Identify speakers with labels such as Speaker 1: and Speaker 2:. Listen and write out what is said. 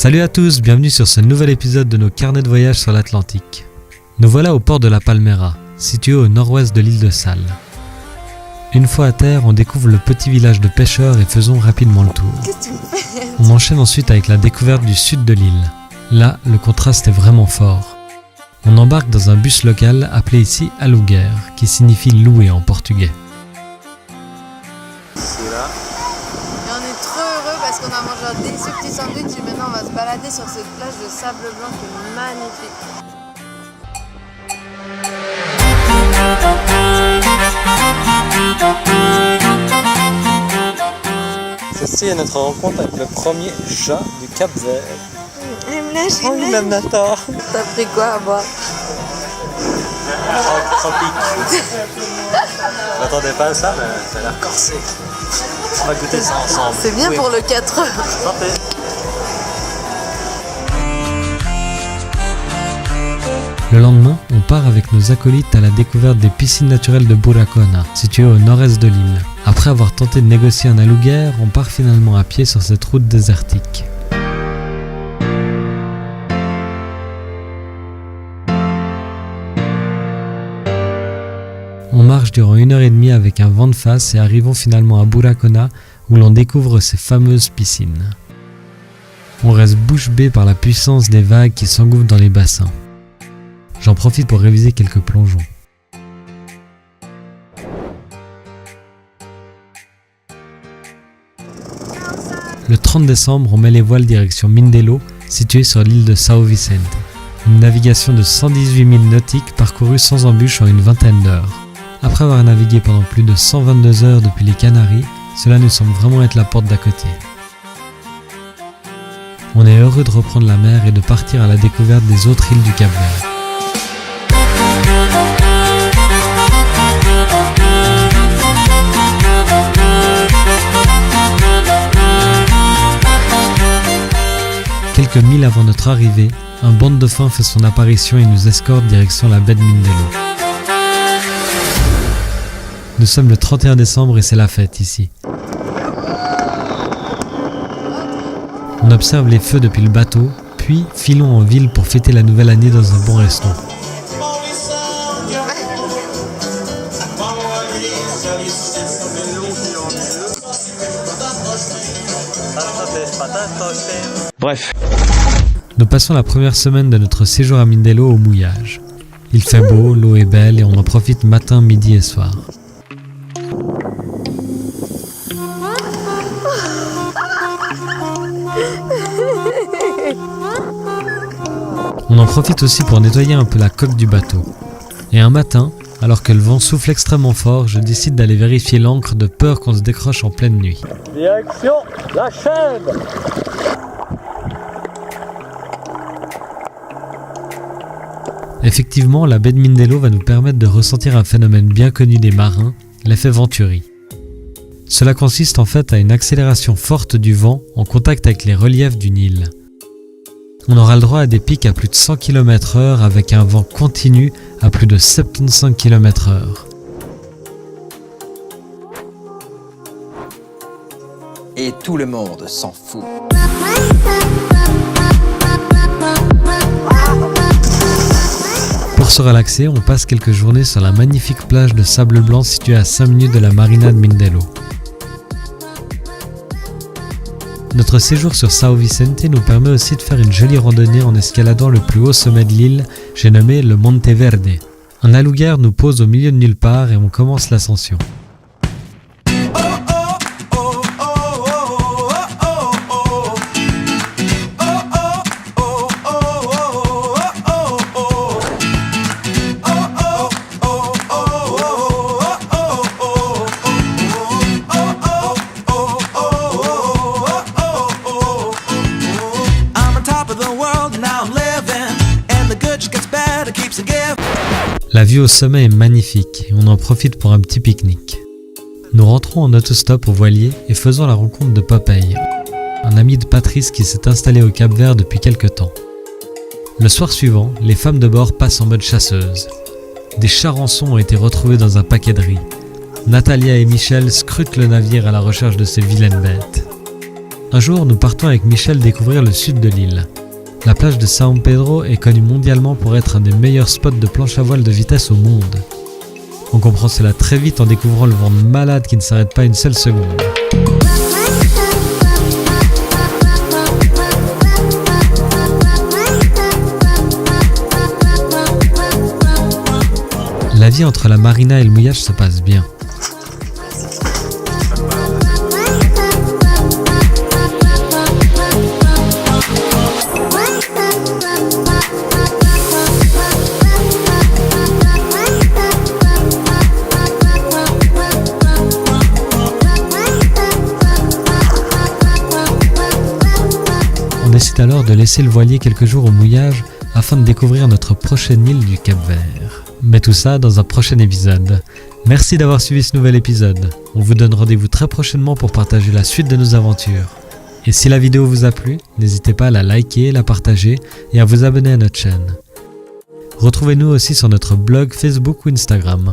Speaker 1: Salut à tous, bienvenue sur ce nouvel épisode de nos carnets de voyage sur l'Atlantique. Nous voilà au port de La Palmera, situé au nord-ouest de l'île de Sal. Une fois à terre, on découvre le petit village de pêcheurs et faisons rapidement le tour. On enchaîne ensuite avec la découverte du sud de l'île. Là, le contraste est vraiment fort. On embarque dans un bus local appelé ici Aluguer, qui signifie louer en portugais.
Speaker 2: Parce qu'on a mangé un délicieux petit sandwich et maintenant on va se balader sur cette plage de sable blanc qui est magnifique.
Speaker 1: Ceci est notre rencontre avec le premier chat du Cap-Vert.
Speaker 2: Il me lâche,
Speaker 1: il aime Nathan.
Speaker 2: T'as pris quoi à boire?
Speaker 1: Tropique. Je m'attendais pas à ça, mais ça a l'air corsé. On va goûter ça ensemble.
Speaker 2: C'est bien pour le 4 heures.
Speaker 1: Santé. Le lendemain, on part avec nos acolytes à la découverte des piscines naturelles de Buracona, situées au nord-est de l'île. Après avoir tenté de négocier un aluguer, on part finalement à pied sur cette route désertique. On marche durant 1h30 avec un vent de face et arrivons finalement à Buracona où l'on découvre ces fameuses piscines. On reste bouche bée par la puissance des vagues qui s'engouffrent dans les bassins. J'en profite pour réviser quelques plongeons. Le 30 décembre, on met les voiles direction Mindelo, située sur l'île de São Vicente. Une navigation de 118 milles nautiques parcourue sans embûche en une vingtaine d'heures. Après avoir navigué pendant plus de 122 heures depuis les Canaries, cela nous semble vraiment être la porte d'à côté. On est heureux de reprendre la mer et de partir à la découverte des autres îles du Cap-Vert. Quelques milles avant notre arrivée, un banc de dauphins fait son apparition et nous escorte direction la baie de Mindelo. Nous sommes le 31 décembre et c'est la fête ici. On observe les feux depuis le bateau, puis filons en ville pour fêter la nouvelle année dans un bon resto. Bref. Nous passons la première semaine de notre séjour à Mindelo au mouillage. Il fait beau, l'eau est belle et on en profite matin, midi et soir. On en profite aussi pour nettoyer un peu la coque du bateau. Et un matin, alors que le vent souffle extrêmement fort, je décide d'aller vérifier l'ancre de peur qu'on se décroche en pleine nuit. Direction la chaîne! Effectivement, la baie de Mindelo va nous permettre de ressentir un phénomène bien connu des marins, l'effet Venturi. Cela consiste en fait à une accélération forte du vent en contact avec les reliefs d'une île. On aura le droit à des pics à plus de 100 km/h avec un vent continu à plus de 75 km/h.
Speaker 3: Et tout le monde s'en fout.
Speaker 1: Pour se relaxer, on passe quelques journées sur la magnifique plage de sable blanc située à 5 minutes de la marina de Mindelo. Notre séjour sur São Vicente nous permet aussi de faire une jolie randonnée en escaladant le plus haut sommet de l'île, j'ai nommé le Monte Verde. Un aluguer nous pose au milieu de nulle part et on commence l'ascension. La vue au sommet est magnifique et on en profite pour un petit pique-nique. Nous rentrons en autostop au voilier et faisons la rencontre de Popeye, un ami de Patrice qui s'est installé au Cap-Vert depuis quelque temps. Le soir suivant, les femmes de bord passent en mode chasseuse. Des charançons ont été retrouvés dans un paquet de riz. Natalia et Michel scrutent le navire à la recherche de ces vilaines bêtes. Un jour, nous partons avec Michel découvrir le sud de l'île. La plage de São Pedro est connue mondialement pour être un des meilleurs spots de planche à voile de vitesse au monde. On comprend cela très vite en découvrant le vent de malade qui ne s'arrête pas une seule seconde. La vie entre la marina et le mouillage se passe bien. On décide alors de laisser le voilier quelques jours au mouillage afin de découvrir notre prochaine île du Cap-Vert. Mais tout ça dans un prochain épisode. Merci d'avoir suivi ce nouvel épisode. On vous donne rendez-vous très prochainement pour partager la suite de nos aventures. Et si la vidéo vous a plu, n'hésitez pas à la liker, la partager et à vous abonner à notre chaîne. Retrouvez-nous aussi sur notre blog, Facebook ou Instagram.